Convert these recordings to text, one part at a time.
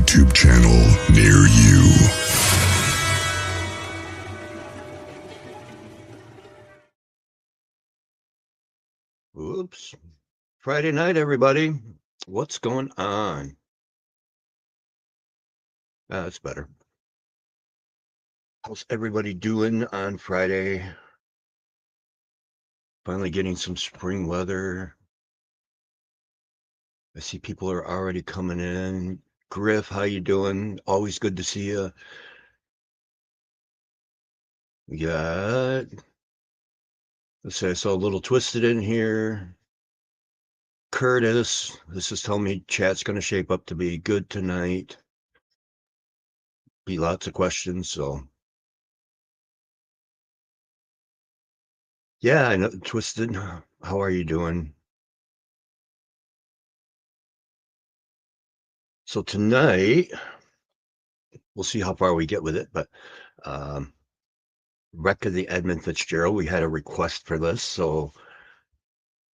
YouTube channel near you. Oops. Friday night, everybody. What's going on? That's better. How's everybody doing on Friday? Finally getting some spring weather. I see people are already coming in. Griff, how you doing? Always good to see you. We got, let's say I saw a little Twisted in here. Curtis, this is telling me chat's going to shape up to be good tonight. Be lots of questions, so. Yeah, I know, Twisted. How are you doing? So tonight, we'll see how far we get with it, but Wreck of the Edmund Fitzgerald, we had a request for this, so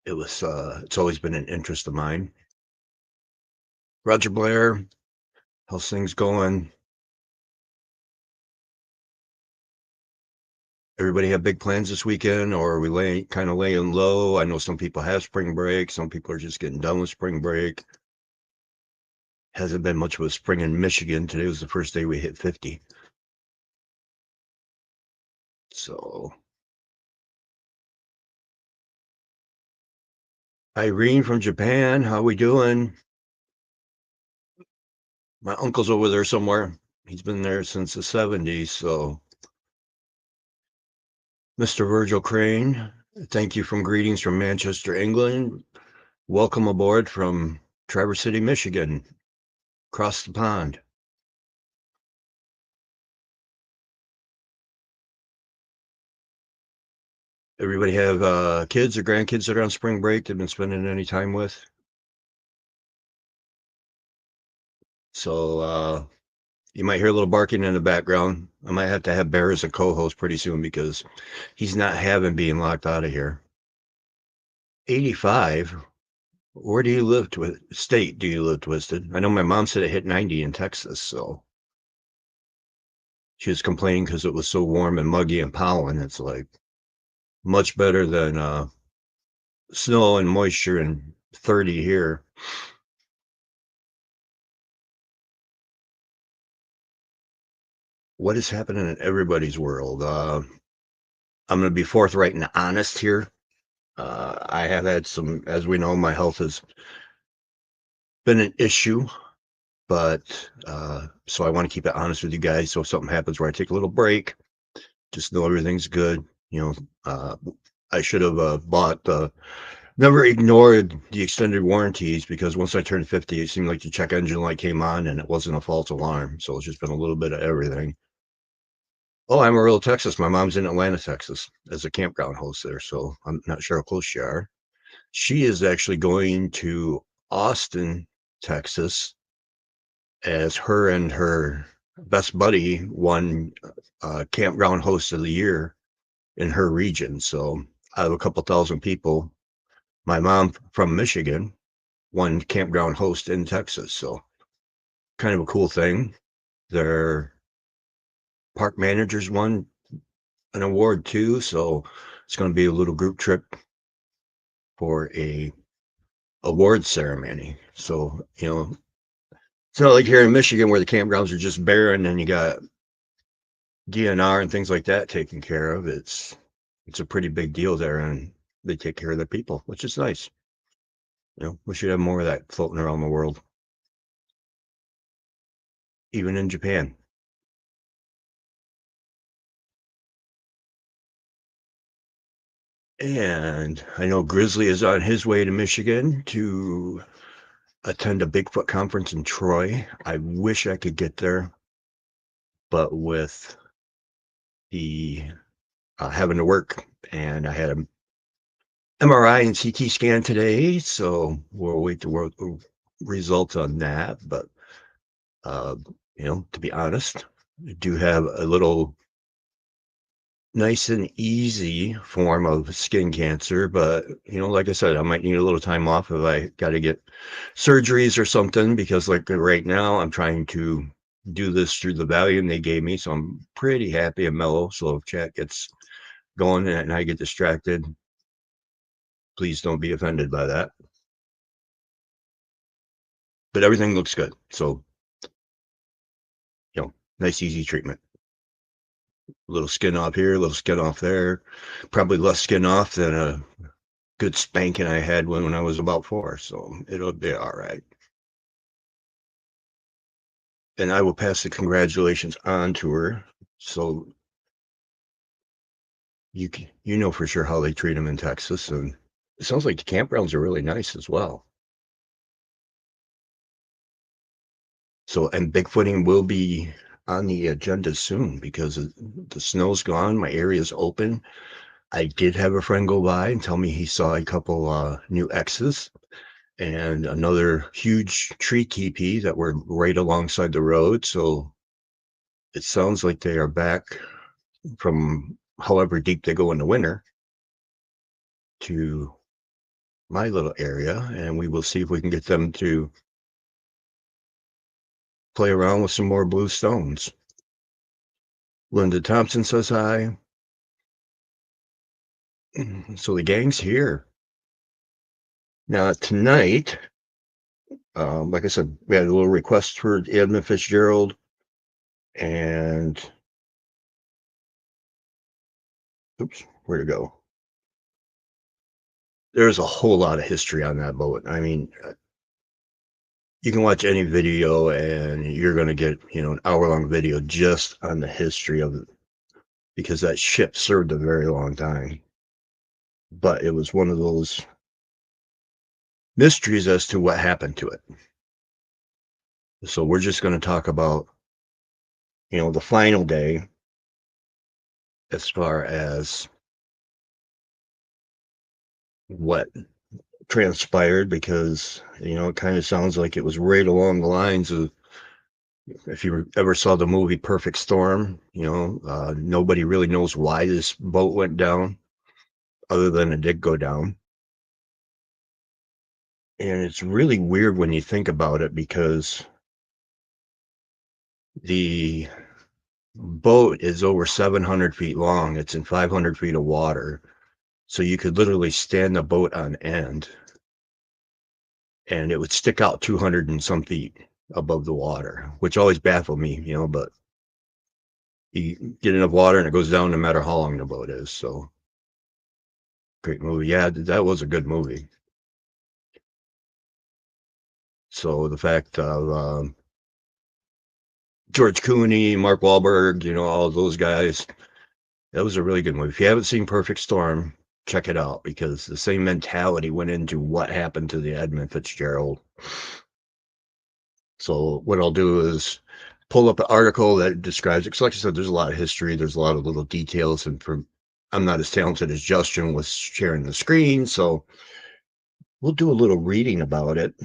it was it's always been an interest of mine. Roger Blair, how's things going? Everybody have big plans this weekend, or are we kind of laying low? I know some people have spring break, some people are just getting done with spring break. Hasn't been much of a spring in Michigan. Today was the first day we hit 50. So Irene from Japan, how we doing? My uncle's over there somewhere. He's been there since the 70s, so. Mr. Virgil Crane, thank you from greetings from Manchester, England. Welcome aboard from Traverse City, Michigan, across the pond. Everybody have kids or grandkids that are on spring break they've been spending any time with? So you might hear a little barking in the background. I might have to have Bear as a co-host pretty soon because he's not having being locked out of here. 85? Where do you live? State do you live, Twisted? I know my mom said it hit 90 in Texas, so. She was complaining because it was so warm and muggy and pollen. It's like much better than snow and moisture and 30 here. What is happening in everybody's world? I'm going to be forthright and honest here. I have had some, as we know, my health has been an issue, but so I want to keep it honest with you guys. So if something happens where I take a little break, just know everything's good. You know, I should have bought never ignored the extended warranties because once I turned 50, it seemed like the check engine light came on and it wasn't a false alarm. So it's just been a little bit of everything. Oh, Amarillo, Texas. My mom's in Atlanta, Texas as a campground host there. So I'm not sure how close you are. She is actually going to Austin, Texas as her and her best buddy won campground host of the year in her region. So I have a couple thousand people. My mom from Michigan won campground host in Texas. So kind of a cool thing. Their park managers won an award too. So it's going to be a little group trip for a award ceremony. So, you know, it's not like here in Michigan where the campgrounds are just barren and you got DNR and things like that taken care of. It's a pretty big deal there and they take care of their people, which is nice. You know, we should have more of that floating around the world. Even in Japan. And I know Grizzly is on his way to Michigan to attend a Bigfoot conference in Troy. I wish I could get there, but with the having to work, and I had a MRI and CT scan today, so we'll wait the results on that. But you know, to be honest, I do have a little nice and easy form of skin cancer, but like I said, I might need a little time off if I got to get surgeries or something, because like right now I'm trying to do this through the Valium they gave me, so I'm pretty happy and mellow. So if chat gets going and I get distracted, please don't be offended by that. But everything looks good, so nice easy treatment. A little skin off here, a little skin off there. Probably less skin off than a good spanking I had when I was about 4, so it'll be all right. And I will pass the congratulations on to her, so you know for sure how they treat them in Texas, and it sounds like the campgrounds are really nice as well. So, and Bigfooting will be on the agenda soon because the snow's gone. My area's open. I did have a friend go by and tell me he saw a couple new X's and another huge tree teepee that were right alongside the road. So it sounds like they are back from however deep they go in the winter to my little area, and we will see if we can get them to play around with some more blue stones. Linda Thompson says hi. So the gang's here. Now tonight, like I said, we had a little request for Edmund Fitzgerald, and oops, where'd it go? There's a whole lot of history on that boat. I mean, you can watch any video and you're going to get, an hour-long video just on the history of it, because that ship served a very long time. But it was one of those mysteries as to what happened to it. So we're just going to talk about, the final day as far as what transpired, because, it kind of sounds like it was right along the lines of, if you ever saw the movie Perfect Storm, nobody really knows why this boat went down other than it did go down. And it's really weird when you think about it, because the boat is over 700 feet long. It's in 500 feet of water. So you could literally stand the boat on end and it would stick out 200 and some feet above the water, which always baffled me, but you get enough water and it goes down no matter how long the boat is. So great movie. Yeah, that was a good movie. So the fact of George Clooney, Mark Wahlberg, all those guys, that was a really good movie. If you haven't seen Perfect Storm, check it out, because the same mentality went into what happened to the Edmund Fitzgerald. So what I'll do is pull up an article that describes it. 'Cause like I said, there's a lot of history. There's a lot of little details, and I'm not as talented as Justin with sharing the screen, so we'll do a little reading about it,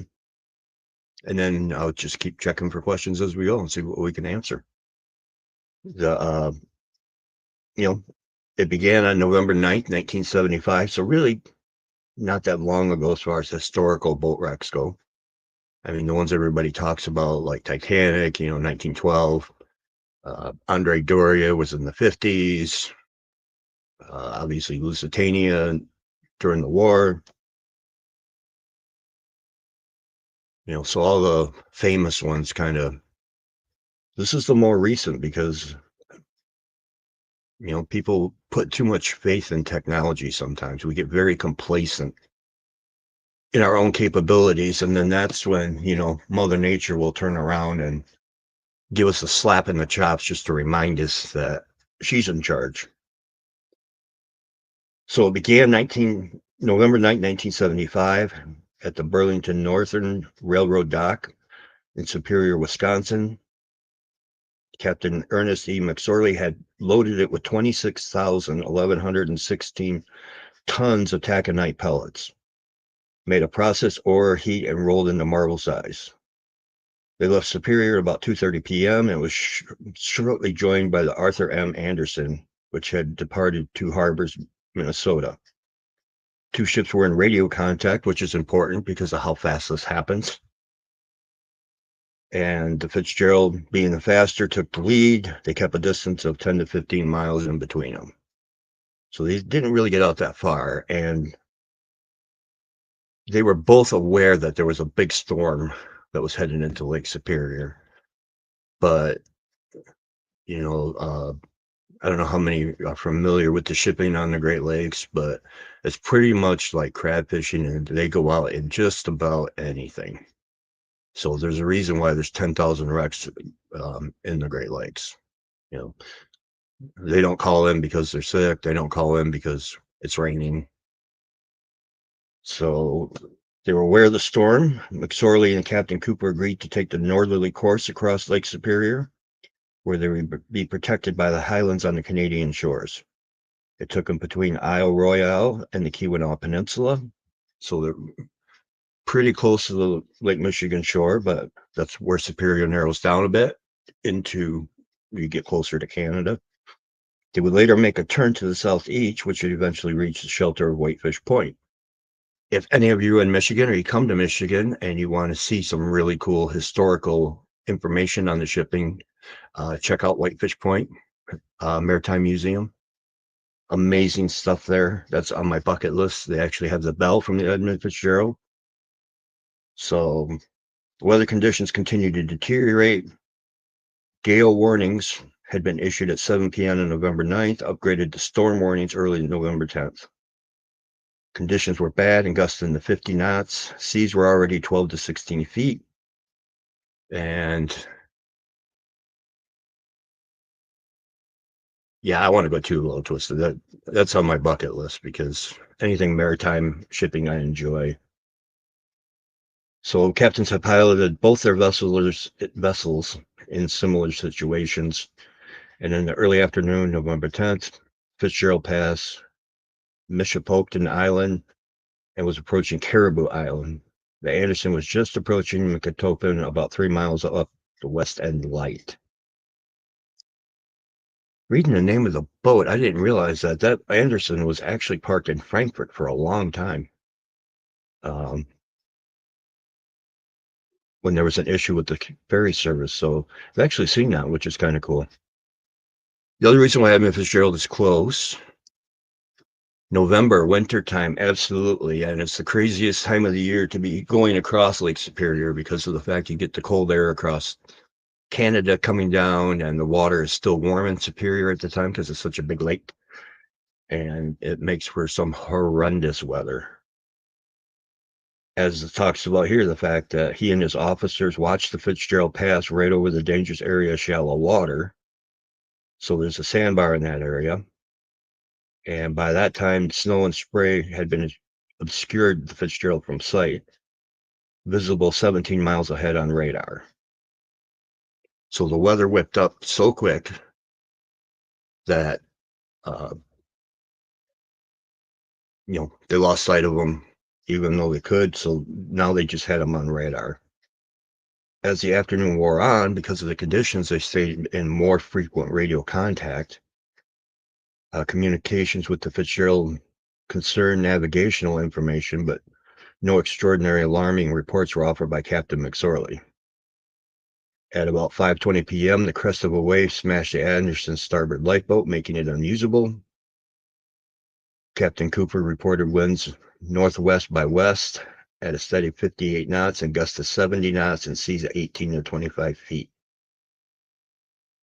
and then I'll just keep checking for questions as we go and see what we can answer. It began on November 9th, 1975, so really not that long ago as far as historical boat wrecks go. I mean, the ones everybody talks about, like Titanic, 1912. Andre Doria was in the 50s. Obviously, Lusitania during the war. So all the famous ones this is the more recent, because, people put too much faith in technology sometimes. We get very complacent in our own capabilities, and then that's when, Mother Nature will turn around and give us a slap in the chops just to remind us that she's in charge. So it began November 9, 1975, at the Burlington Northern Railroad dock in Superior, Wisconsin. Captain Ernest E. McSorley had loaded it with 26,116 tons of taconite pellets, made a processed ore heat, and rolled into marble size. They left Superior about 2:30 p.m. and was shortly joined by the Arthur M. Anderson, which had departed to Harbors, Minnesota. 2 ships were in radio contact, which is important because of how fast this happens. And the Fitzgerald, being the faster, took the lead. They kept a distance of 10 to 15 miles in between them. So they didn't really get out that far. And they were both aware that there was a big storm that was heading into Lake Superior. But, I don't know how many are familiar with the shipping on the Great Lakes, but it's pretty much like crab fishing, and they go out in just about anything. So there's a reason why there's 10,000 wrecks in the Great Lakes. They don't call in because they're sick. They don't call in because it's raining. So they were aware of the storm. McSorley and Captain Cooper agreed to take the northerly course across Lake Superior, where they would be protected by the highlands on the Canadian shores. It took them between Isle Royale and the Keweenaw Peninsula. So they're pretty close to the Lake Michigan shore, but that's where Superior narrows down a bit into you get closer to Canada. They would later make a turn to the southeast, which would eventually reach the shelter of Whitefish Point. If any of you are in Michigan or you come to Michigan and you want to see some really cool historical information on the shipping, check out Whitefish Point Maritime Museum. Amazing stuff there. That's on my bucket list. They actually have the bell from the Edmund Fitzgerald. So weather conditions continued to deteriorate. Gale warnings had been issued at 7 p.m. on November 9th, upgraded to storm warnings early November 10th. Conditions were bad and gusted into 50 knots. Seas were already 12 to 16 feet. And yeah, I want to go too low twisted. That's on my bucket list because anything maritime shipping I enjoy. So captains have piloted both their vessels in similar situations. And in the early afternoon, November 10th, Fitzgerald passed Michipoken Island and was approaching Caribou Island. The Anderson was just approaching Michitopen, about 3 miles up the West End Light. Reading the name of the boat, I didn't realize that Anderson was actually parked in Frankfurt for a long time. When there was an issue with the ferry service. So I've actually seen that, which is kind of cool. The other reason why Edmund Fitzgerald is close, November, wintertime, absolutely. And it's the craziest time of the year to be going across Lake Superior because of the fact you get the cold air across Canada coming down, and the water is still warm in Superior at the time because it's such a big lake. And it makes for some horrendous weather. As it talks about here, the fact that he and his officers watched the Fitzgerald pass right over the dangerous area of shallow water. So there's a sandbar in that area. And by that time, snow and spray had been obscured the Fitzgerald from sight, visible 17 miles ahead on radar. So the weather whipped up so quick that, they lost sight of them, even though they could. So now they just had them on radar. As the afternoon wore on, because of the conditions, they stayed in more frequent radio contact. Communications with the Fitzgerald concerned navigational information, but no extraordinary alarming reports were offered by Captain McSorley. At about 5:20 p.m., the crest of a wave smashed the Anderson's starboard lifeboat, making it unusable. Captain Cooper reported winds northwest by west at a steady 58 knots and gusts to 70 knots and seas at 18 to 25 feet.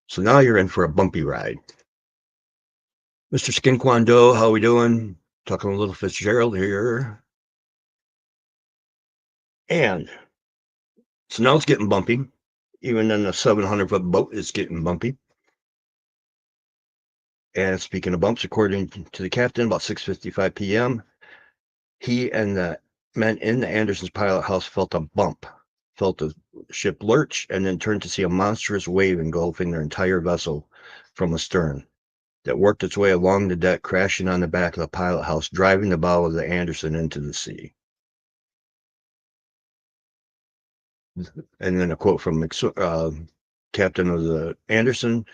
So now you're in for a bumpy ride. Mr. Skinquando, how we doing? Talking a little Fitzgerald here. And so now it's getting bumpy. Even in a 700-foot boat, it's getting bumpy. And speaking of bumps, according to the captain, about 6:55 p.m., he and the men in the Anderson's pilot house felt a bump, felt the ship lurch, and then turned to see a monstrous wave engulfing their entire vessel from astern that worked its way along the deck, crashing on the back of the pilot house, driving the bow of the Anderson into the sea. And then a quote from captain of the Anderson: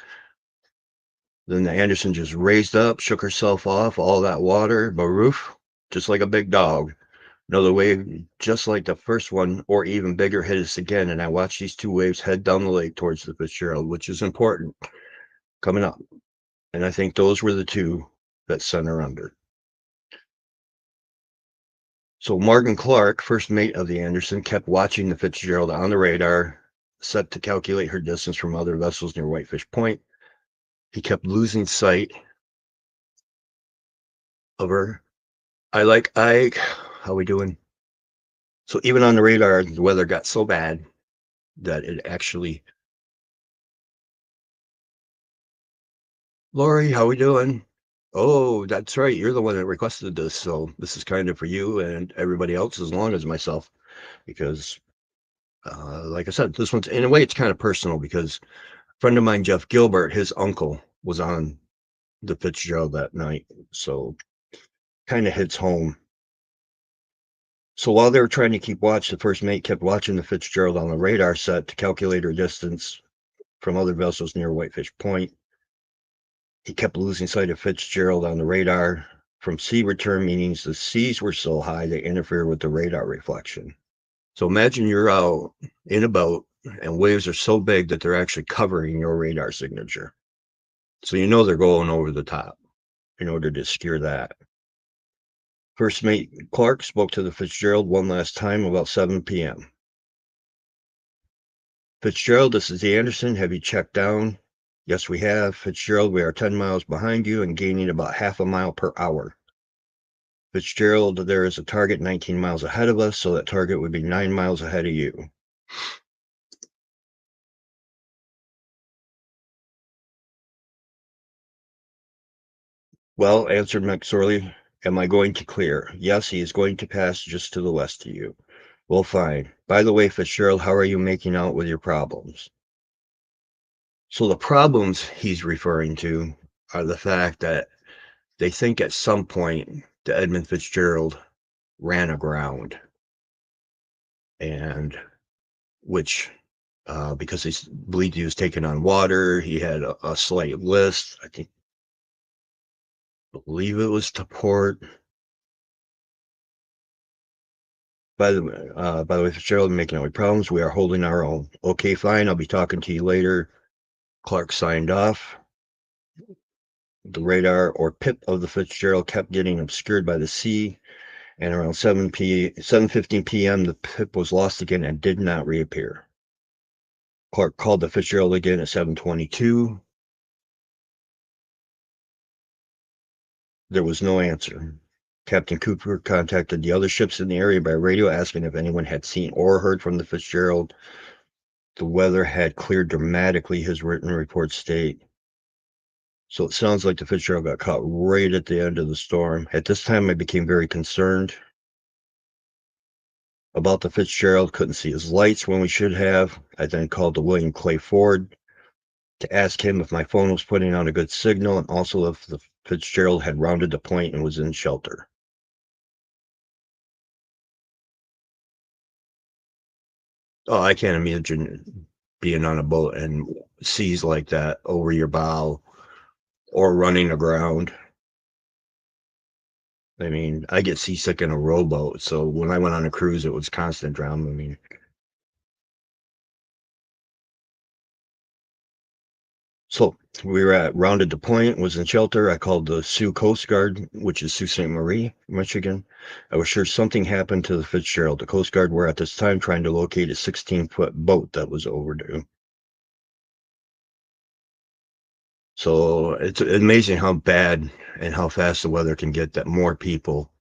Then the Anderson just raised up, shook herself off all that water, baroof, just like a big dog. Another wave, just like the first one, or even bigger, hit us again, and I watched these two waves head down the lake towards the Fitzgerald, which is important, coming up. And I think those were the two that sent her under. So Martin Clark, first mate of the Anderson, kept watching the Fitzgerald on the radar, set to calculate her distance from other vessels near Whitefish Point. He kept losing sight of her. Ike. How we doing? So even on the radar, the weather got so bad that it actually. Lori, how we doing? Oh, that's right. You're the one that requested this, so this is kind of for you and everybody else, as long as myself, because, like I said, this one's in a way it's kind of personal because a friend of mine, Jeff Gilbert, his uncle was on the Fitzgerald that night, so kind of hits home. So while they were trying to keep watch, the first mate kept watching the Fitzgerald on the radar set to calculate her distance from other vessels near Whitefish Point. He kept losing sight of Fitzgerald on the radar. From sea return meanings, the seas were so high they interfered with the radar reflection. So imagine you're out in a boat and waves are so big that they're actually covering your radar signature. So you know they're going over the top in order to obscure that. First mate Clark spoke to the Fitzgerald one last time about 7 p.m. Fitzgerald, this is the Anderson. Have you checked down? Yes, we have. Fitzgerald, we are 10 miles behind you and gaining about half a mile per hour. Fitzgerald, there is a target 19 miles ahead of us, so that target would be 9 miles ahead of you. Well, answered McSorley, am I going to clear? Yes, he is going to pass just to the west of you. Well, fine. By the way, Fitzgerald, how are you making out with your problems? So the problems he's referring to are the fact that they think at some point the Edmund Fitzgerald ran aground, and which because he believed he was taking on water, he had a slight list. Believe it was to port. By the way, Fitzgerald, making out problems. We are holding our own. Okay, fine. I'll be talking to you later. Clark signed off. The radar or pip of the Fitzgerald kept getting obscured by the sea, and around 7:15 p.m., the pip was lost again and did not reappear. Clark called the Fitzgerald again at 7:22. There was no answer. Captain Cooper contacted the other ships in the area by radio, asking if anyone had seen or heard from the Fitzgerald. The weather had cleared dramatically, his written reports state. So it sounds like the Fitzgerald got caught right at the end of the storm. At this time, I became very concerned about the Fitzgerald. Couldn't see his lights when we should have. I then called to William Clay Ford to ask him if my phone was putting out a good signal and also if the Fitzgerald had rounded the point and was in shelter. Oh, I can't imagine being on a boat and seas like that over your bow or running aground. I mean, I get seasick in a rowboat, so when I went on a cruise, it was constant drama. I mean, so we were at rounded the point, was in shelter. I called the Sioux Coast Guard, which is Sault Ste. Marie, Michigan. I was sure something happened to the Fitzgerald. The Coast Guard were at this time trying to locate a 16-foot boat that was overdue. So it's amazing how bad and how fast the weather can get that more people.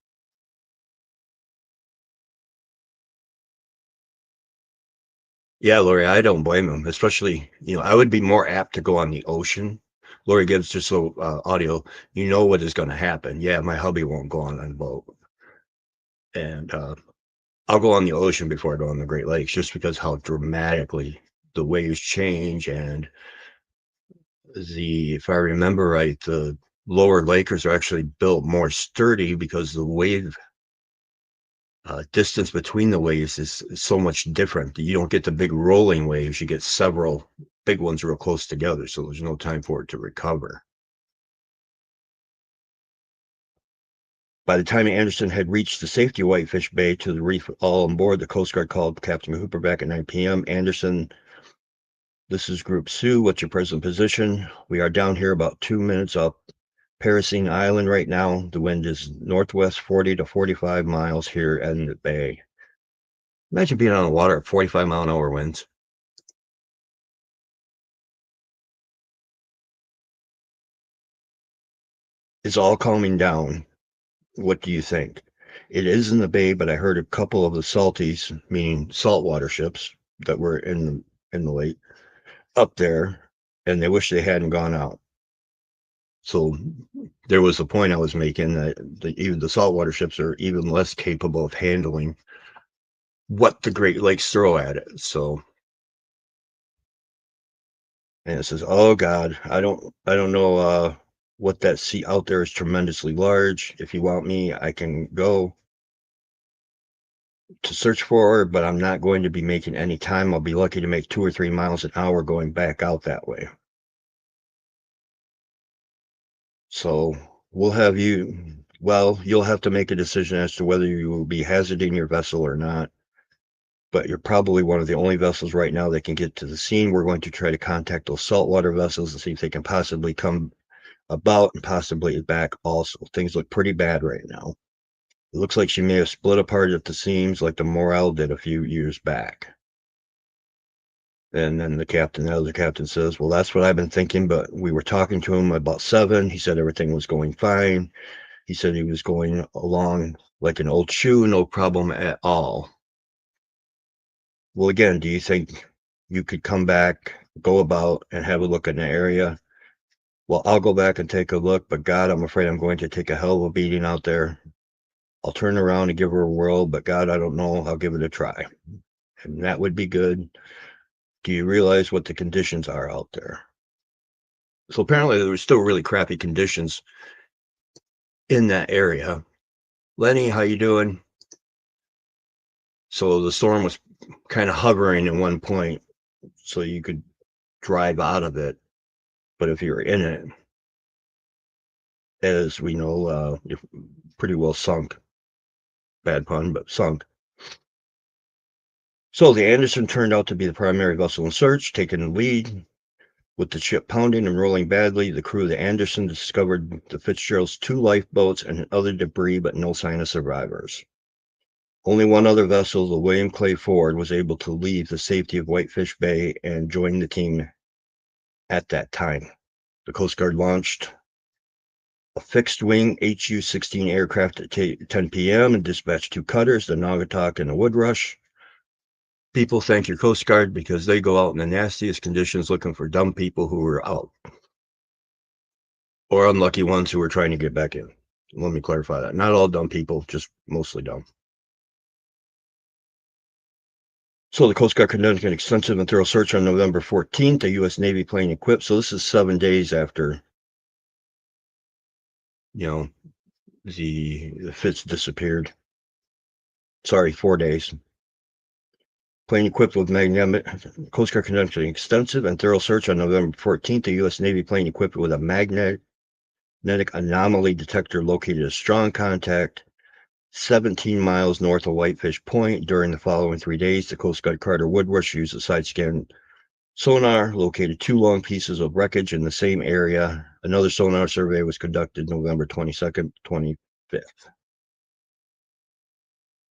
Yeah, Lori, I don't blame him. Especially, I would be more apt to go on the ocean. Lori gives just so audio. You know what is going to happen. Yeah, my hubby won't go on a boat, and I'll go on the ocean before I go on the Great Lakes, just because how dramatically the waves change, and if I remember right, the lower Lakers are actually built more sturdy because the wave distance between the waves is so much different. You don't get the big rolling waves. You get several big ones real close together, so there's no time for it to recover. By the time Anderson had reached the safety of Whitefish Bay to the reef all on board, the Coast Guard called Captain Hooper back at 9 p.m. Anderson, this is Group Sue. What's your present position? We are down here about 2 minutes up Paracine Island right now. The wind is northwest 40 to 45 miles here in the bay. Imagine being on the water at 45-mile-an-hour winds. It's all calming down. What do you think? It is in the bay, but I heard a couple of the salties, meaning saltwater ships that were in the lake, up there, and they wish they hadn't gone out. So there was a point I was making that even the saltwater ships are even less capable of handling what the Great Lakes throw at it. So, and it says, "Oh God, I don't know what that sea out there is tremendously large. If you want me, I can go to search for her, but I'm not going to be making any time. I'll be lucky to make 2 or 3 miles an hour going back out that way. So we'll have you, well, you'll have to make a decision as to whether you will be hazarding your vessel or not. But you're probably one of the only vessels right now that can get to the scene. We're going to try to contact those saltwater vessels and see if they can possibly come about and possibly back also. Things look pretty bad right now. It looks like she may have split apart at the seams like the Morale did a few years back." And then the other captain says, "Well, that's what I've been thinking, but we were talking to him about 7. He said everything was going fine. He said he was going along like an old shoe, no problem at all." Well, again, do you think you could come back, go about, and have a look in the area? Well, I'll go back and take a look, but God, I'm afraid I'm going to take a hell of a beating out there. I'll turn around and give her a whirl, but God, I don't know. I'll give it a try. And that would be good. Do you realize what the conditions are out there? So apparently there were still really crappy conditions in that area. Lenny, how you doing? So the storm was kind of hovering at one point, so you could drive out of it. But if you're in it, as we know, you're pretty well sunk. Bad pun, but sunk. So the Anderson turned out to be the primary vessel in search, taking the lead. With the ship pounding and rolling badly, the crew of the Anderson discovered the Fitzgerald's 2 lifeboats and other debris, but no sign of survivors. Only one other vessel, the William Clay Ford, was able to leave the safety of Whitefish Bay and join the team at that time. The Coast Guard launched a fixed-wing HU-16 aircraft at 10 p.m. and dispatched 2 cutters, the Naugatuck and the Woodrush. People, thank your Coast Guard because they go out in the nastiest conditions looking for dumb people who are out. Or unlucky ones who are trying to get back in. Let me clarify that. Not all dumb people, just mostly dumb. So the Coast Guard conducted an extensive and thorough search on November 14th, a U.S. Navy plane equipped. So this is 7 days after, the Fitz disappeared. Sorry, 4 days. Plane equipped with magnetic. Coast Guard conducted an extensive and thorough search on November 14th. A U.S. Navy plane equipped with a magnetic anomaly detector located a strong contact 17 miles north of Whitefish Point. During the following 3 days, the Coast Guard Carter Woodrush used a side scan sonar, located 2 long pieces of wreckage in the same area. Another sonar survey was conducted November 22nd, 25th.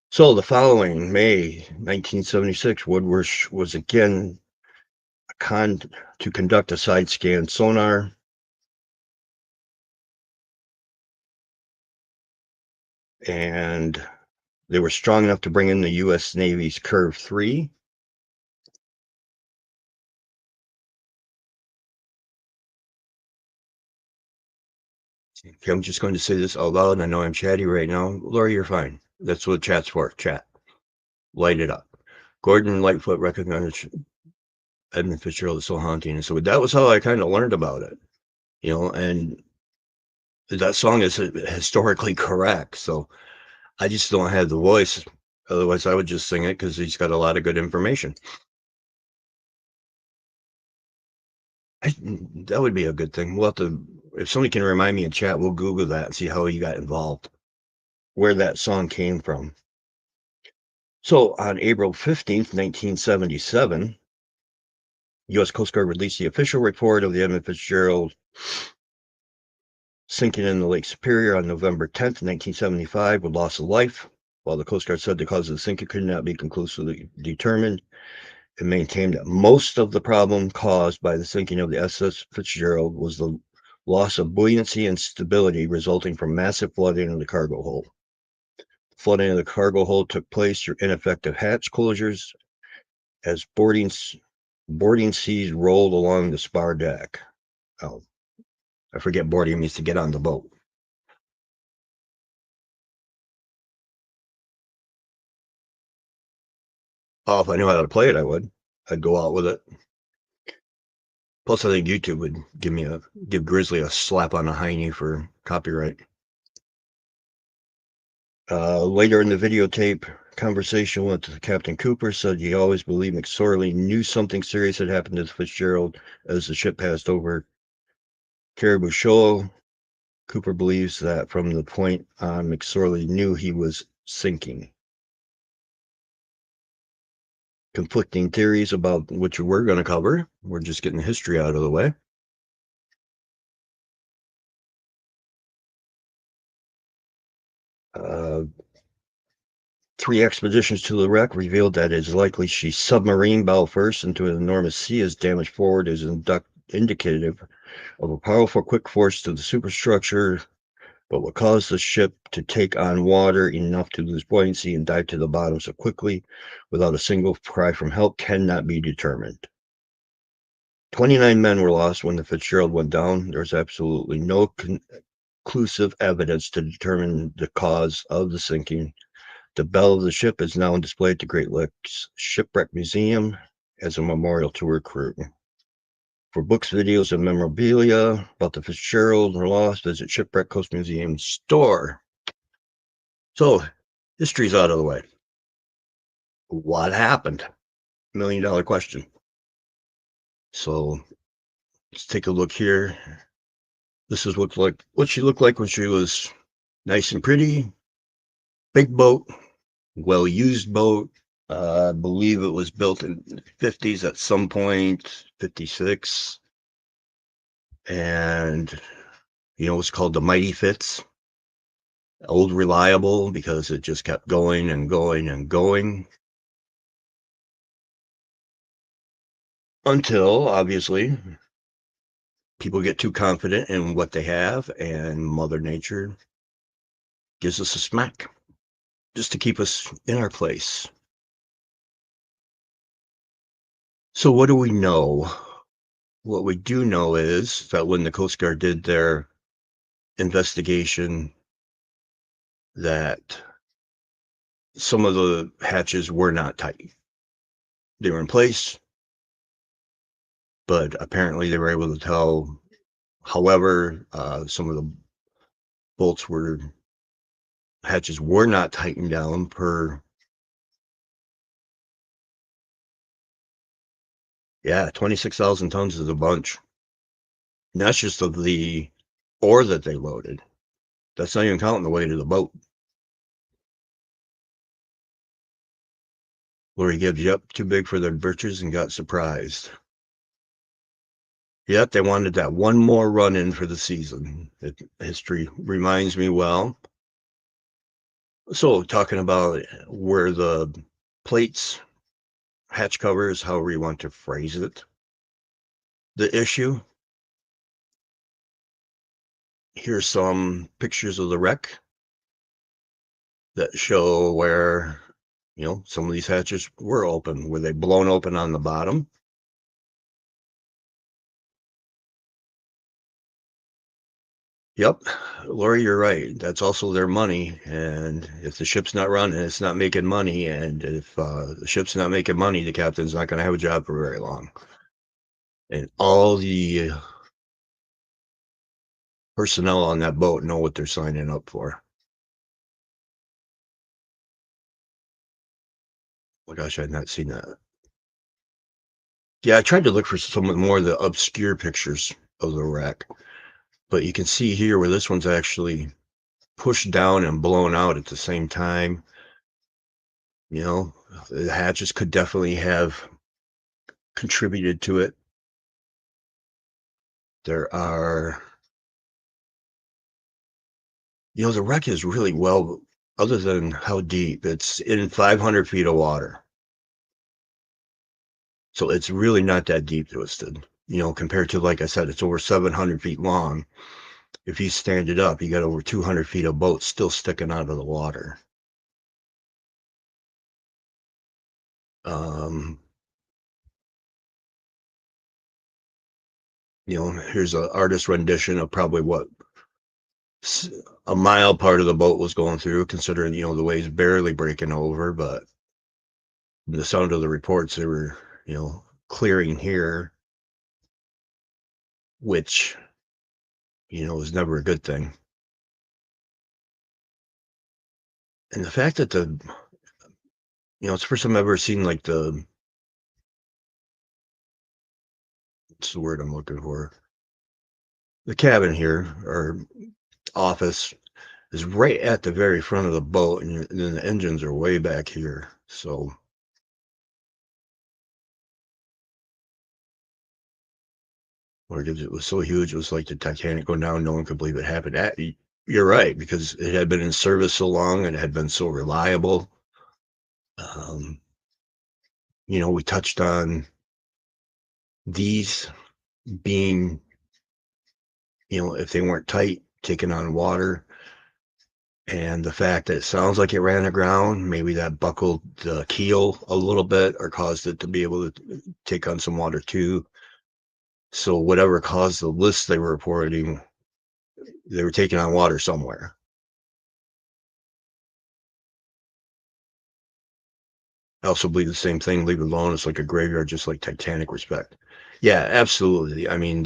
So the following May 1976, Woodrush was again to conduct a side scan sonar. And they were strong enough to bring in the U.S. Navy's Curve 3. Okay, I'm just going to say this out loud, and I know I'm chatty right now. Lori, you're fine. That's what chat's for. Chat. Light it up. Gordon Lightfoot recognized Edmund Fitzgerald is so haunting. And so that was how I kind of learned about it, and that song is historically correct. So I just don't have the voice. Otherwise, I would just sing it because he's got a lot of good information. That would be a good thing. We'll have to, if somebody can remind me in chat, we'll Google that and see how he got involved. where that song came from. So on April 15th, 1977, U.S. Coast Guard released the official report of the Edmund Fitzgerald sinking in the Lake Superior on November 10th, 1975, with loss of life. While the Coast Guard said the cause of the sinking could not be conclusively determined, it maintained that most of the problem caused by the sinking of the SS Fitzgerald was the loss of buoyancy and stability resulting from massive flooding of the cargo hold. Flooding of the cargo hold took place through ineffective hatch closures as boarding seas rolled along the spar deck. Oh, I forget boarding means to get on the boat. Oh, if I knew how to play it, I would. I'd go out with it. Plus, I think YouTube would give Grizzly a slap on the hiney for copyright. Later in the videotape conversation with Captain Cooper, said he always believed McSorley knew something serious had happened to the Fitzgerald as the ship passed over Caribou Shoal. Cooper believes that from the point on, McSorley knew he was sinking. Conflicting theories about which we're going to cover. We're just getting the history out of the way. Three expeditions to the wreck revealed that it is likely she submarine bow first into an enormous sea as damage forward is indicative of a powerful quick force to the superstructure, but what caused the ship to take on water enough to lose buoyancy and dive to the bottom so quickly without a single cry from help cannot be determined. 29 men were lost when the Fitzgerald went down. There's absolutely no conclusive evidence to determine the cause of the sinking. The bell of the ship is now on display at the Great Lakes Shipwreck Museum as a memorial to her crew. For books, videos, and memorabilia about the Fitzgerald or lost, visit Shipwreck Coast Museum store. So, history's out of the way. What happened? $1 million question. So, let's take a look here. This is what she looked like when she was nice and pretty. Big boat, well-used boat. I believe it was built in the 50s at some point, 56. And, it's called the Mighty Fitz. Old reliable because it just kept going and going and going. Until, obviously, people get too confident in what they have and Mother Nature gives us a smack just to keep us in our place. So what do we know? What we do know is that when the Coast Guard did their investigation, that some of the hatches were not tight. They were in place, but apparently they were able to tell. However, some of the hatches were not tightened down per 26,000 tons is a bunch. And that's just of the ore that they loaded. That's not even counting the weight of the boat. Lori gives you up too big for their britches and got surprised. Yet they wanted that one more run in for the season. History reminds me well. So talking about where the plates, hatch covers, however you want to phrase it, the issue. Here's some pictures of the wreck that show where, some of these hatches were open. Were they blown open on the bottom? Yep, Lori, you're right. That's also their money. And if the ship's not running, it's not making money. And if the ship's not making money, the captain's not going to have a job for very long. And all the personnel on that boat know what they're signing up for. Oh my gosh, I had not seen that. Yeah, I tried to look for some more of the obscure pictures of the wreck. But you can see here where this one's actually pushed down and blown out at the same time. You know, the hatches could definitely have contributed to it. There are, the wreck is really well, other than how deep, it's in 500 feet of water. So it's really not that deep twisted, compared to, like I said, it's over 700 feet long. If you stand it up, you got over 200 feet of boat still sticking out of the water. Um, here's an artist rendition of probably what a mile part of the boat was going through, considering, the waves barely breaking over, but the sound of the reports, they were, clearing here, which, is never a good thing. And the fact that it's the first time I've ever seen like what's the word I'm looking for? The cabin here, or office, is right at the very front of the boat, and then the engines are way back here. So, or it was so huge, it was like the Titanic going down. No one could believe it happened. You're right, because it had been in service so long and it had been so reliable. Um, we touched on these being, if they weren't tight, taking on water. And the fact that it sounds like it ran aground, maybe that buckled the keel a little bit or caused it to be able to take on some water too. So whatever caused the list they were reporting, they were taking on water somewhere. I also believe the same thing, leave it alone. It's like a graveyard, just like Titanic respect. Yeah, absolutely. I mean,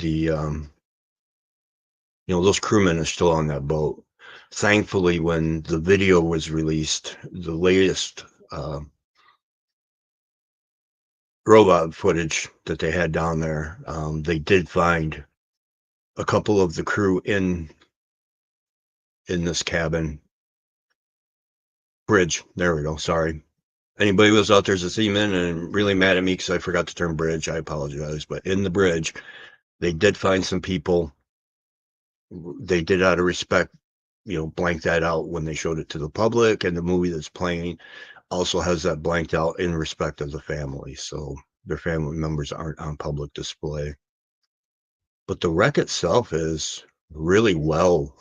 those crewmen are still on that boat. Thankfully, when the video was released, the latest robot footage that they had down there, they did find a couple of the crew in this cabin bridge. There we go. Sorry. Anybody who was out there as a seaman and really mad at me because I forgot the term bridge, I apologize. But in the bridge, they did find some people. They did, out of respect, blank that out when they showed it to the public, and the movie that's playing also has that blanked out in respect of the family. So their family members aren't on public display. But the wreck itself is really well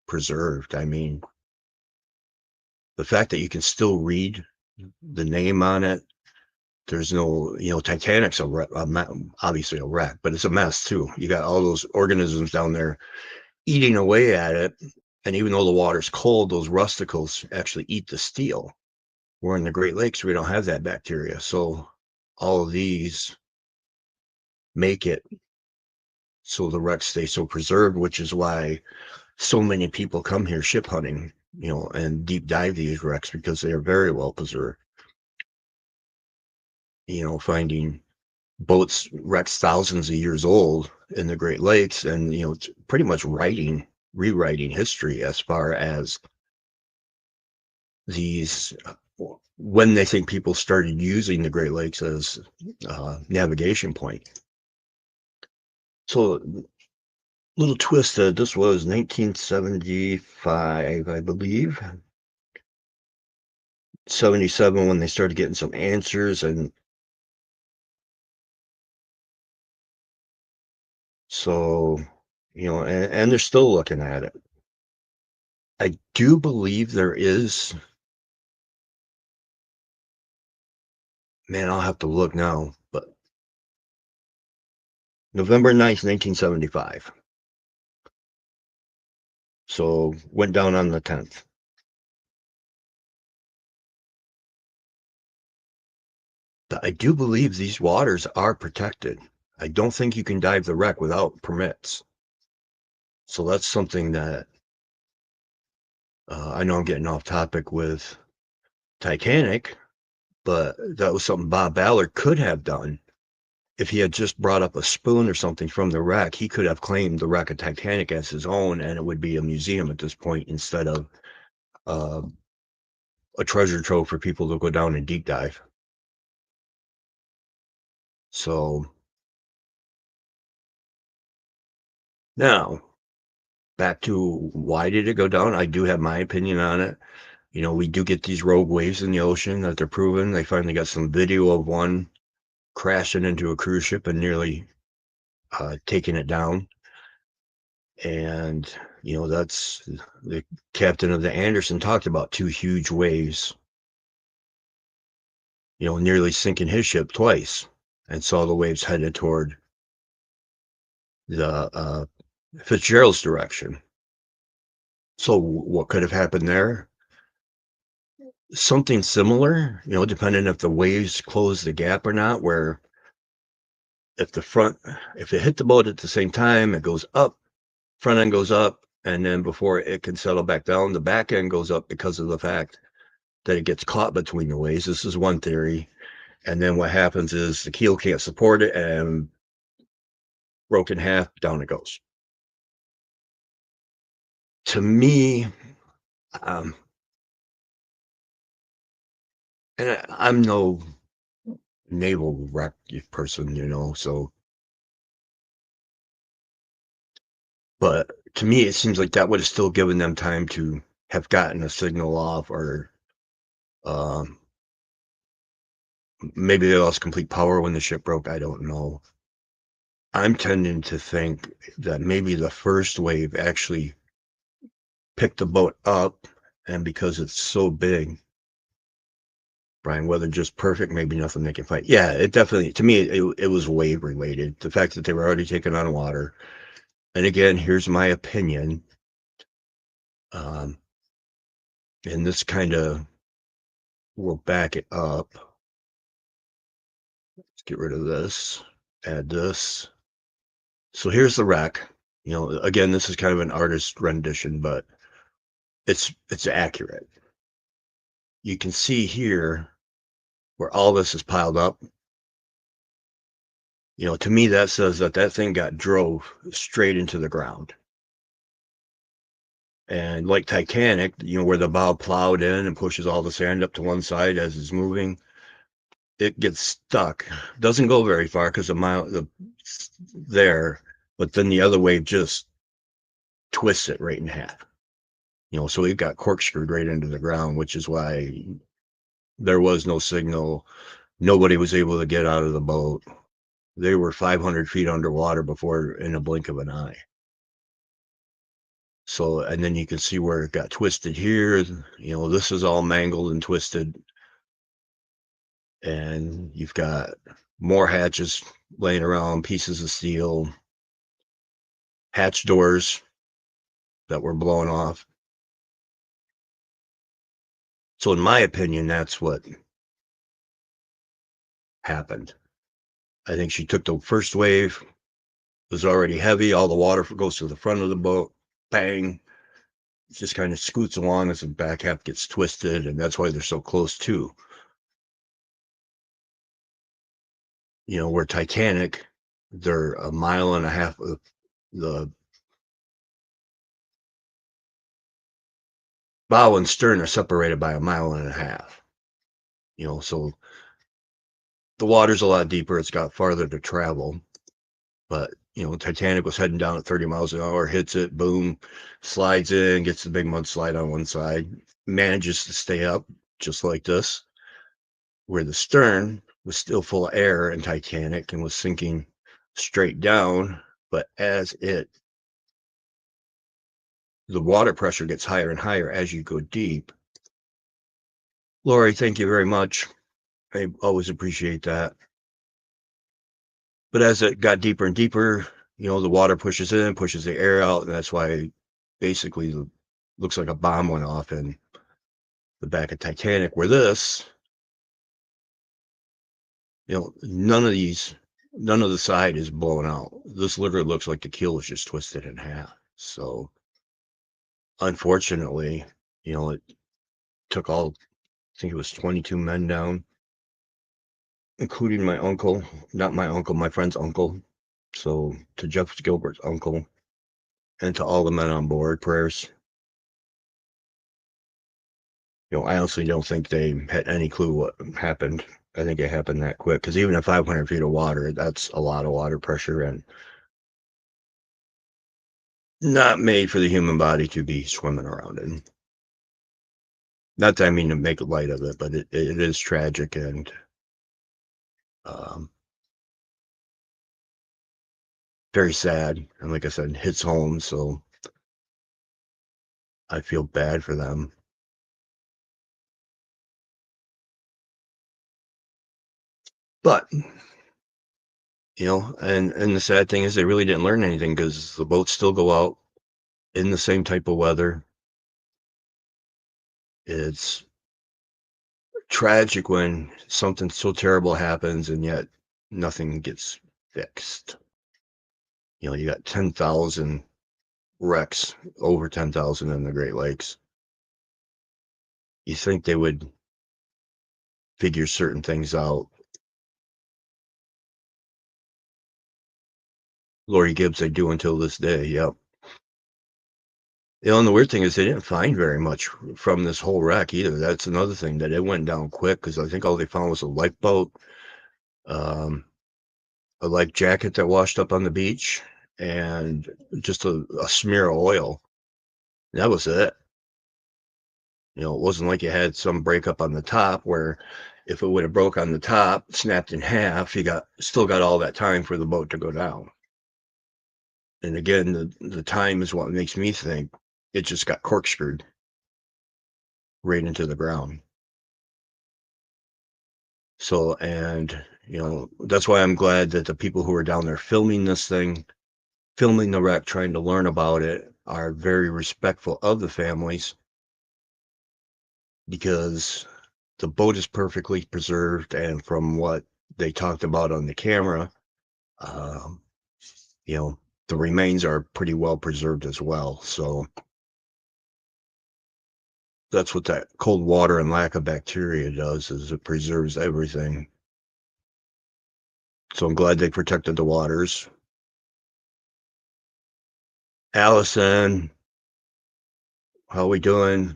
preserved. I mean, the fact that you can still read the name on it, there's no, Titanic's obviously a wreck, but it's a mess too. You got all those organisms down there eating away at it. And even though the water's cold, those rusticles actually eat the steel. Where in the Great Lakes, we don't have that bacteria. So all of these make it so the wrecks stay so preserved, which is why so many people come here ship hunting, and deep dive these wrecks, because they are very well preserved. Finding boats, wrecks thousands of years old in the Great Lakes, and pretty much rewriting history as far as these, when they think people started using the Great Lakes as navigation point. So, little twisted, this was 1975, I believe. 77 when they started getting some answers, and so, and they're still looking at it. I do believe there is, man, I'll have to look now, but November 9th, 1975. So went down on the 10th. But I do believe these waters are protected. I don't think you can dive the wreck without permits. So that's something that I know I'm getting off topic with Titanic, but that was something Bob Ballard could have done if he had just brought up a spoon or something from the wreck, he could have claimed the wreck of Titanic as his own, and it would be a museum at this point instead of uh, a treasure trove for people to go down and deep dive. So now back to why did it go down? I do have my opinion on it. You know, we do get these rogue waves in the ocean that they're proven. They finally got some video of one crashing into a cruise ship and nearly taking it down. And, you know, that's the captain of the Anderson talked about two huge waves, you know, nearly sinking his ship twice, and saw the waves headed toward the Fitzgerald's direction. So what could have happened there? Something similar, you know, depending if the waves close the gap or not, where if it hit the boat at the same time, it goes up, front end goes up, and then before it can settle back down, the back end goes up because of the fact that it gets caught between the waves. This is one theory. And then what happens is the keel can't support it and broke in half, down it goes. To me, um, and I'm no naval wreck person, you know, so, but to me, it seems like that would have still given them time to have gotten a signal off, or um, maybe they lost complete power when the ship broke. I don't know. I'm tending to think that maybe the first wave actually picked the boat up, and because it's so big, Brian, whether just perfect, maybe nothing they can fight. Yeah, it definitely, to me, it was wave related. The fact that they were already taking on water. And again, here's my opinion. Um, and this kind of will back it up. Let's get rid of this, add this. So here's the wreck. You know, again, this is kind of an artist rendition, but it's accurate. You can see here where all this is piled up. You know, to me, that says that that thing got drove straight into the ground. And like Titanic, you know, where the bow plowed in and pushes all the sand up to one side as it's moving, it gets stuck. Doesn't go very far because there, but then the other wave just twists it right in half. You know, so it got corkscrewed right into the ground, which is why there was no signal. Nobody was able to get out of the boat. They were 500 feet underwater before, in a blink of an eye. So, and then you can see where it got twisted here. You know, this is all mangled and twisted. And you've got more hatches laying around, pieces of steel, hatch doors that were blown off. So, in my opinion, that's what happened. I think she took the first wave, was already heavy. All the water goes to the front of the boat. Bang. It just kind of scoots along as the back half gets twisted. And that's why they're so close to. You know, where Titanic, they're a mile and a half of the bow and stern are separated by a mile and a half. You know, so the water's a lot deeper. It's got farther to travel. But, you know, Titanic was heading down at 30 miles an hour, hits it, boom, slides in, gets the big mudslide on one side, manages to stay up just like this, where the stern was still full of air in Titanic and was sinking straight down. But as the water pressure gets higher and higher as you go deep. Lori, thank you very much. I always appreciate that. But as it got deeper and deeper, you know, the water pushes in, pushes the air out, and that's why basically looks like a bomb went off in the back of Titanic. Where this, you know, none of the side is blown out. This literally looks like the keel is just twisted in half. So unfortunately, you know, it took I think it was 22 men down. including my uncle, not my uncle, my friend's uncle. So to Jeff Gilbert's uncle and to all the men on board, prayers. I honestly don't think they had any clue what happened. I think it happened that quick because even at 500 feet of water, that's a lot of water pressure and not made for the human body to be swimming around in. Not that I mean to make light of it, but it is tragic and very sad. And like I said, hits home. So I feel bad for them. But, and the sad thing is they really didn't learn anything because the boats still go out in the same type of weather. It's tragic when something so terrible happens and yet nothing gets fixed. You got 10,000 wrecks, over 10,000 in the Great Lakes. You think they would figure certain things out. Lori Gibbs, they do until this day. Yep. And the weird thing is they didn't find very much from this whole wreck either. That's another thing, that it went down quick because I think all they found was a lifeboat, a life jacket that washed up on the beach, and just a smear of oil. That was it. It wasn't like you had some breakup on the top where if it would have broke on the top, snapped in half, you still got all that time for the boat to go down. And again, the time is what makes me think it just got corkscrewed right into the ground. So, and that's why I'm glad that the people who are down there filming this thing, filming the wreck, trying to learn about it, are very respectful of the families, because the boat is perfectly preserved. And from what they talked about on the camera, um, the remains are pretty well preserved as well. So that's what that cold water and lack of bacteria does, is it preserves everything. So I'm glad they protected the waters. Allison, how we doing?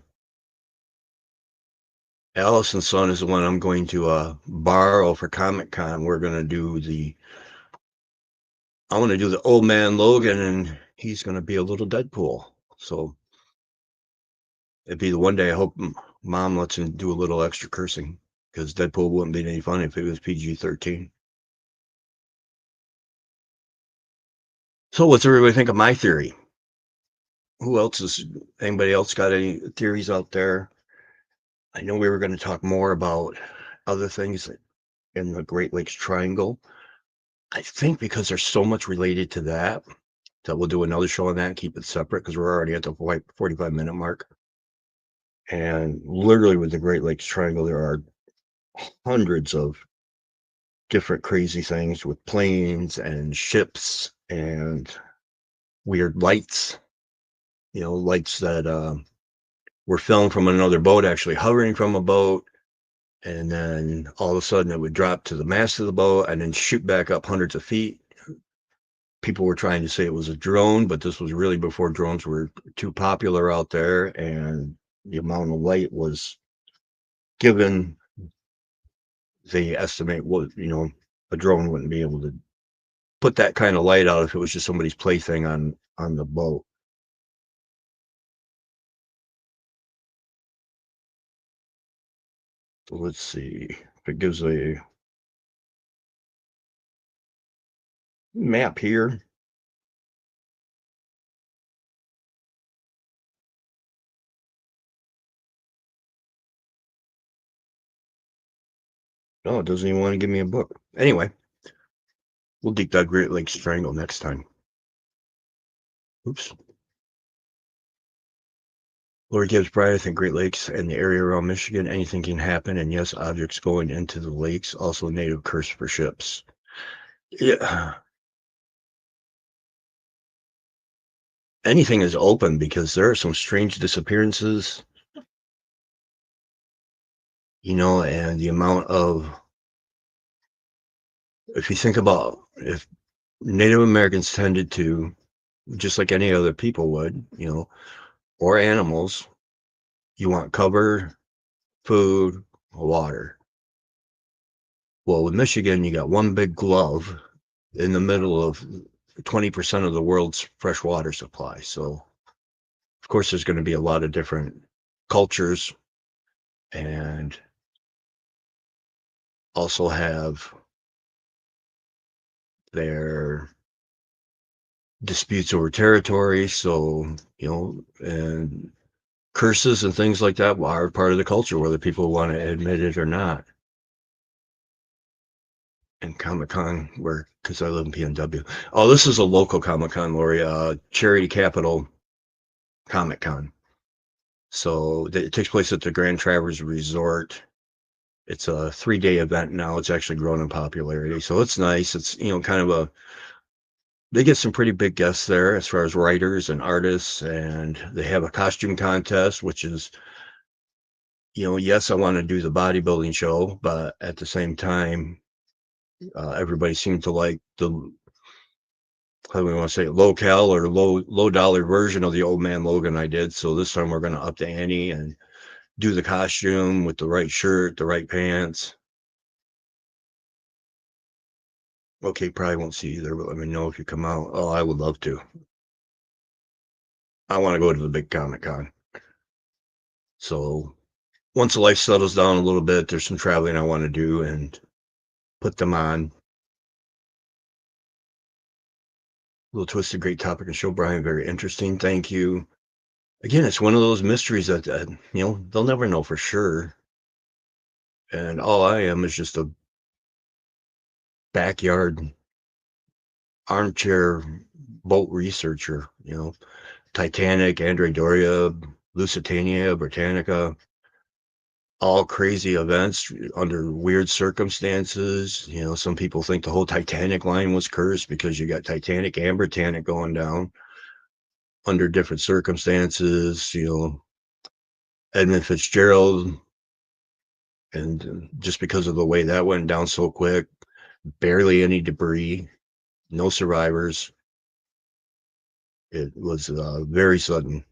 Allison's son is the one I'm going to borrow for Comic-Con. I want to do the Old Man Logan, and he's going to be a little Deadpool. So it'd be the one day I hope Mom lets him do a little extra cursing, because Deadpool wouldn't be any fun if it was PG-13. So what's everybody think of my theory? Anybody else got any theories out there? I know we were going to talk more about other things in the Great Lakes Triangle. I think because there's so much related to that we'll do another show on that and keep it separate, because we're already at the 45-minute mark. And literally with the Great Lakes Triangle, there are hundreds of different crazy things with planes and ships and weird lights, lights that were filmed from another boat, actually hovering from a boat. And then all of a sudden it would drop to the mast of the boat and then shoot back up hundreds of feet. People were trying to say it was a drone, but this was really before drones were too popular out there, and the amount of light was given. They estimate a drone wouldn't be able to put that kind of light out if it was just somebody's plaything on the boat. So let's see if it gives a map here. No, it doesn't even want to give me a book. Anyway, we'll deep dive Great Lakes Triangle next time. Oops. Lord Gibbs Pride, I think Great Lakes and the area around Michigan, anything can happen. And yes, objects going into the lakes, also native curse for ships. Yeah. Anything is open, because there are some strange disappearances, and the amount of if you think about if Native Americans tended to, just like any other people would, or animals, you want cover, food, water. Well, with Michigan, you got one big glove in the middle of 20% of the world's fresh water supply. So, of course, there's going to be a lot of different cultures and also have their disputes over territory. So, and curses and things like that are part of the culture, whether people want to admit it or not. And Comic-Con, where, because I live in PNW. Oh, this is a local Comic-Con, Lori, Charity Capital Comic-Con. So it takes place at the Grand Traverse Resort. It's a 3-day event now. It's actually grown in popularity. So it's nice. It's, kind of they get some pretty big guests there as far as writers and artists, and they have a costume contest, which is, yes, I want to do the bodybuilding show, but at the same time, everybody seemed to like the, how do we want to say it, low-cal or low dollar version of the Old Man Logan I did. So this time we're going to up the ante and do the costume with the right shirt, the right pants. Okay, probably won't see you there, but let me know if you come out. Oh, I would love to. I want to go to the big Comic-Con. So once life settles down a little bit, there's some traveling I want to do and put them on. Little twisted, great topic and show, Brian. Very interesting. Thank you. Again, it's one of those mysteries that, they'll never know for sure. And all I am is just a backyard armchair boat researcher, Titanic, Andrea Doria, Lusitania, Britannica, all crazy events under weird circumstances. Some people think the whole Titanic line was cursed because you got Titanic and Britannic going down under different circumstances. Edmund Fitzgerald, and just because of the way that went down so quick, barely any debris, no survivors. It was very sudden.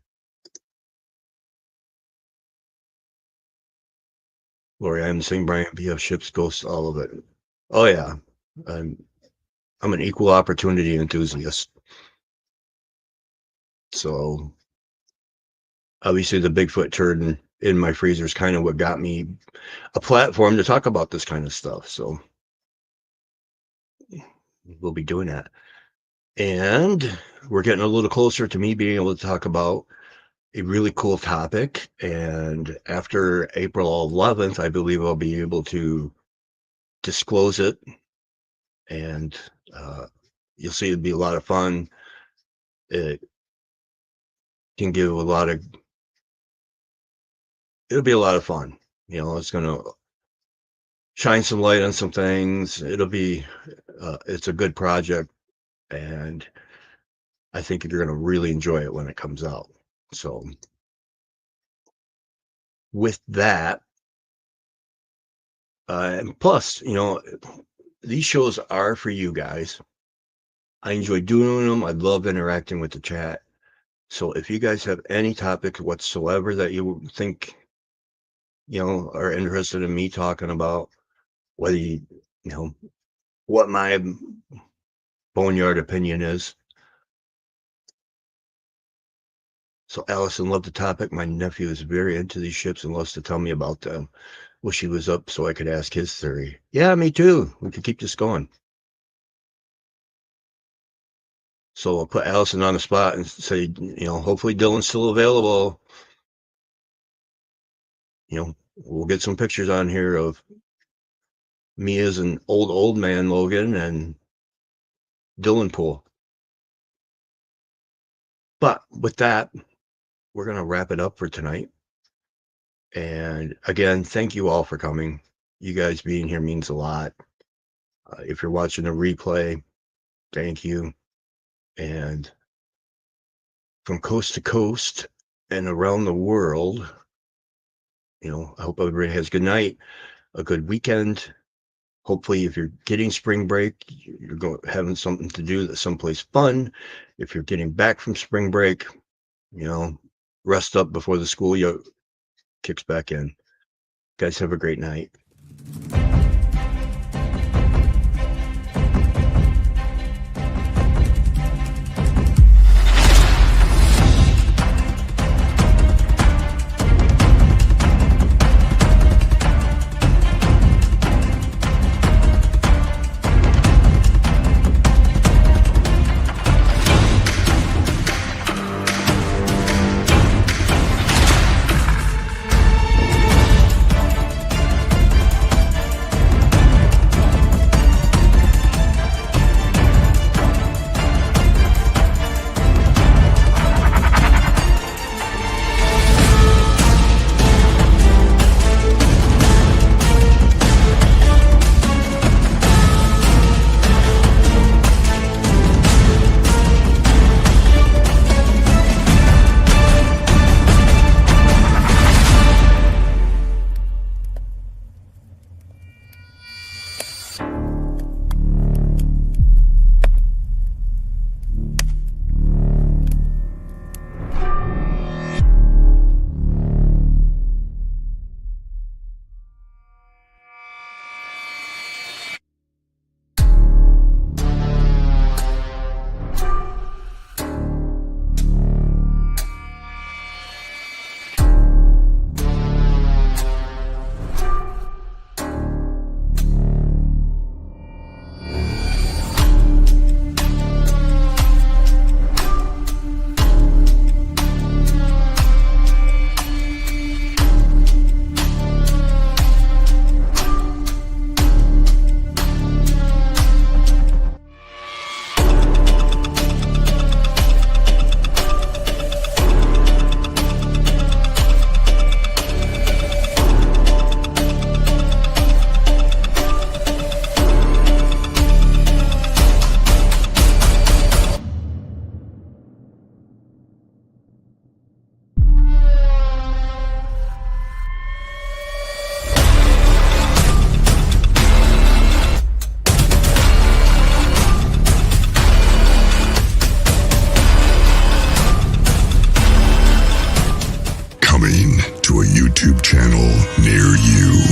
Lori, I'm saying Brian, BF ships, ghosts, all of it. Oh yeah, I'm I'm an equal opportunity enthusiast. So obviously the Bigfoot turd in my freezer is kind of what got me a platform to talk about this kind of stuff. So we'll be doing that. And we're getting a little closer to me being able to talk about a really cool topic. And after April 11th, I believe I'll be able to disclose it. And you'll see it'd be a lot of fun. It can give a lot of, it'll be a lot of fun. It's going to shine some light on some things. It'll be, it's a good project. And I think you're going to really enjoy it when it comes out. So with that, and plus, these shows are for you guys. I enjoy doing them. I love interacting with the chat. So if you guys have any topic whatsoever that you think, are interested in me talking about, whether what my boneyard opinion is. So Allison loved the topic. My nephew is very into these ships and loves to tell me about them. Wish he was up so I could ask his theory. Yeah, me too. We could keep this going. So I'll put Allison on the spot and say, hopefully Dylan's still available. We'll get some pictures on here of me as an old man Logan and Dylan Pool. But with that, we're going to wrap it up for tonight. And again, thank you all for coming. You guys being here means a lot. If you're watching a replay, thank you. And from coast to coast and around the world, I hope everybody has a good night, a good weekend, Hopefully, if you're getting spring break, you're having something to do that's someplace fun. If you're getting back from spring break, rest up before the school year kicks back in. Guys, have a great night. Coming to a YouTube channel near you.